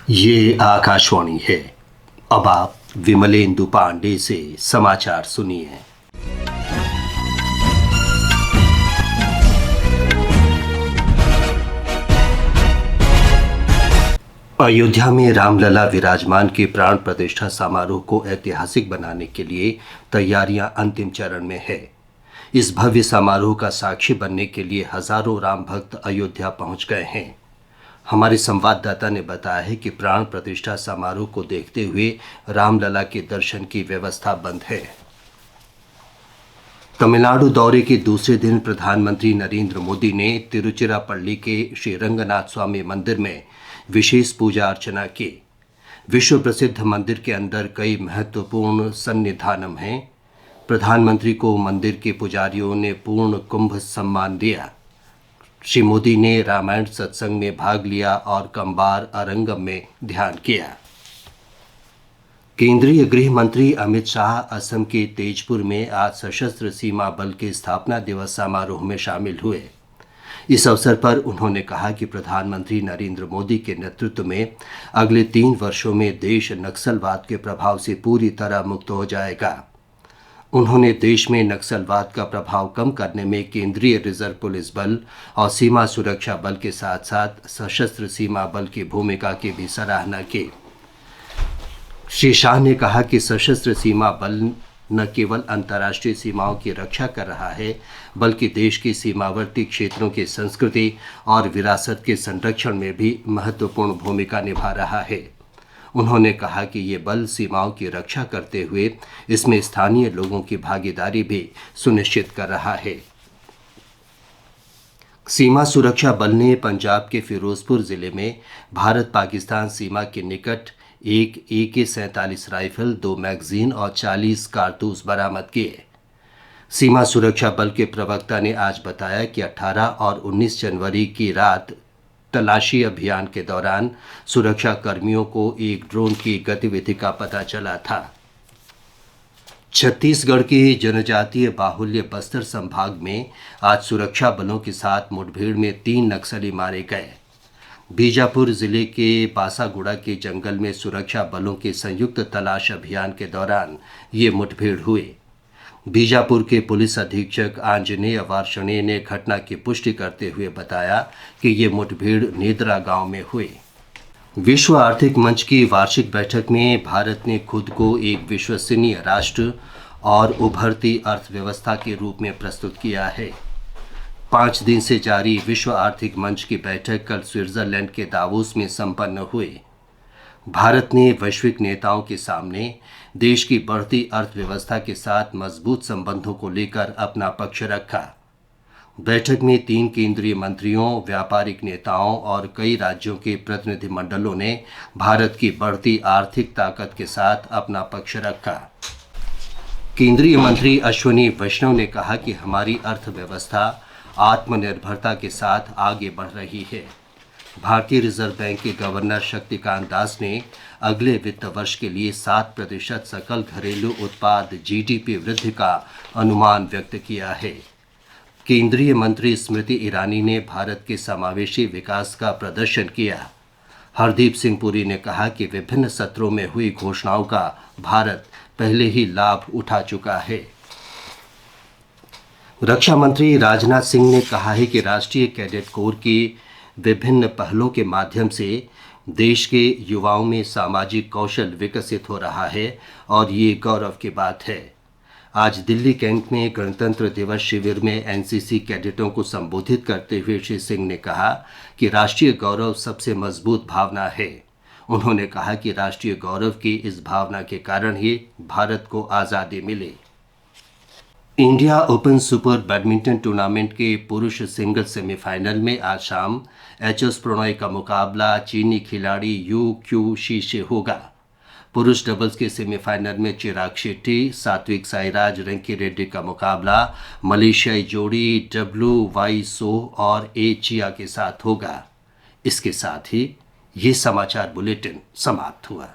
ये आकाशवाणी है। अब आप विमलेंदु पांडे से समाचार सुनिए। अयोध्या में रामलला विराजमान के प्राण प्रतिष्ठा समारोह को ऐतिहासिक बनाने के लिए तैयारियां अंतिम चरण में है। इस भव्य समारोह का साक्षी बनने के लिए हजारों राम भक्त अयोध्या पहुंच गए हैं। हमारे संवाददाता ने बताया है कि प्राण प्रतिष्ठा समारोह को देखते हुए रामलला के दर्शन की व्यवस्था बंद है। तमिलनाडु दौरे के दूसरे दिन प्रधानमंत्री नरेंद्र मोदी ने तिरुचिरापल्ली के श्री रंगनाथ स्वामी मंदिर में विशेष पूजा अर्चना की। विश्व प्रसिद्ध मंदिर के अंदर कई महत्वपूर्ण सन्निधानम हैं। प्रधानमंत्री को मंदिर के पुजारियों ने पूर्ण कुंभ सम्मान दिया। श्री मोदी ने रामायण सत्संग में भाग लिया और कंबार अरंगम में ध्यान किया। केंद्रीय गृह मंत्री अमित शाह असम के तेजपुर में आज सशस्त्र सीमा बल के स्थापना दिवस समारोह में शामिल हुए। इस अवसर पर उन्होंने कहा कि प्रधानमंत्री नरेंद्र मोदी के नेतृत्व में अगले 3 वर्षों में देश नक्सलवाद के प्रभाव से पूरी तरह मुक्त हो जाएगा। उन्होंने देश में नक्सलवाद का प्रभाव कम करने में केंद्रीय रिजर्व पुलिस बल और सीमा सुरक्षा बल के साथ साथ सशस्त्र सीमा बल की भूमिका की भी सराहना की। श्री शाह ने कहा कि सशस्त्र सीमा बल न केवल अंतर्राष्ट्रीय सीमाओं की रक्षा कर रहा है, बल्कि देश की सीमावर्ती क्षेत्रों की संस्कृति और विरासत के संरक्षण में भी महत्वपूर्ण भूमिका निभा रहा है। उन्होंने कहा कि ये बल सीमाओं की रक्षा करते हुए इसमें स्थानीय लोगों की भागीदारी भी सुनिश्चित कर रहा है। सीमा सुरक्षा बल ने पंजाब के फिरोजपुर जिले में भारत पाकिस्तान सीमा के निकट एक AK-47 राइफल, 2 मैगजीन और 40 कारतूस बरामद किए। सीमा सुरक्षा बल के प्रवक्ता ने आज बताया कि 18 और 19 जनवरी की रात तलाशी अभियान के दौरान सुरक्षा कर्मियों को एक ड्रोन की गतिविधि का पता चला था। छत्तीसगढ़ के जनजातीय बाहुल्य बस्तर संभाग में आज सुरक्षा बलों के साथ मुठभेड़ में 3 नक्सली मारे गए। बीजापुर जिले के बासागुड़ा के जंगल में सुरक्षा बलों के संयुक्त तलाश अभियान के दौरान ये मुठभेड़ हुए। बीजापुर के पुलिस अधीक्षक आंजनेय वार्षणे ने घटना की पुष्टि करते हुए बताया कि ये मुठभेड़ नेदरा गांव में हुई। विश्व आर्थिक मंच की वार्षिक बैठक में भारत ने खुद को एक विश्वसनीय राष्ट्र और उभरती अर्थव्यवस्था के रूप में प्रस्तुत किया है। 5 दिन से जारी विश्व आर्थिक मंच की बैठक कल स्विट्जरलैंड के दावोस में संपन्न हुई। भारत ने वैश्विक नेताओं के सामने देश की बढ़ती अर्थव्यवस्था के साथ मजबूत संबंधों को लेकर अपना पक्ष रखा। बैठक में 3 केंद्रीय मंत्रियों, व्यापारिक नेताओं और कई राज्यों के प्रतिनिधिमंडलों ने भारत की बढ़ती आर्थिक ताकत के साथ अपना पक्ष रखा। केंद्रीय मंत्री अश्विनी वैष्णव ने कहा कि हमारी अर्थव्यवस्था आत्मनिर्भरता के साथ आगे बढ़ रही है। भारतीय रिजर्व बैंक के गवर्नर शक्तिकांत दास ने अगले वित्त वर्ष के लिए 7% सकल घरेलू उत्पाद GDP वृद्धि का अनुमान व्यक्त किया है। केंद्रीय मंत्री स्मृति ईरानी ने भारत के समावेशी विकास का प्रदर्शन किया। हरदीप सिंह पुरी ने कहा कि विभिन्न सत्रों में हुई घोषणाओं का भारत पहले ही लाभ उठा चुका है। रक्षा मंत्री राजनाथ सिंह ने कहा है कि राष्ट्रीय कैडेट कोर की विभिन्न पहलों के माध्यम से देश के युवाओं में सामाजिक कौशल विकसित हो रहा है और ये गौरव की बात है। आज दिल्ली कैंट में गणतंत्र दिवस शिविर में NCC कैडेटों को संबोधित करते हुए श्री सिंह ने कहा कि राष्ट्रीय गौरव सबसे मजबूत भावना है। उन्होंने कहा कि राष्ट्रीय गौरव की इस भावना के कारण ही भारत को आज़ादी मिली। India open super badminton tournament के पुरुष सिंगल सेमीफाइनल में आज शाम HS प्रणॉय का मुकाबला चीनी खिलाड़ी यू क्यू शी से होगा। पुरुष डबल्स के सेमीफाइनल में चिराग शेट्टी, सात्विक साईराज रंकी का मुकाबला मलेशियाई जोड़ी WY सोह और A चिया के साथ होगा। इसके साथ ही ये समाचार बुलेटिन समाप्त हुआ।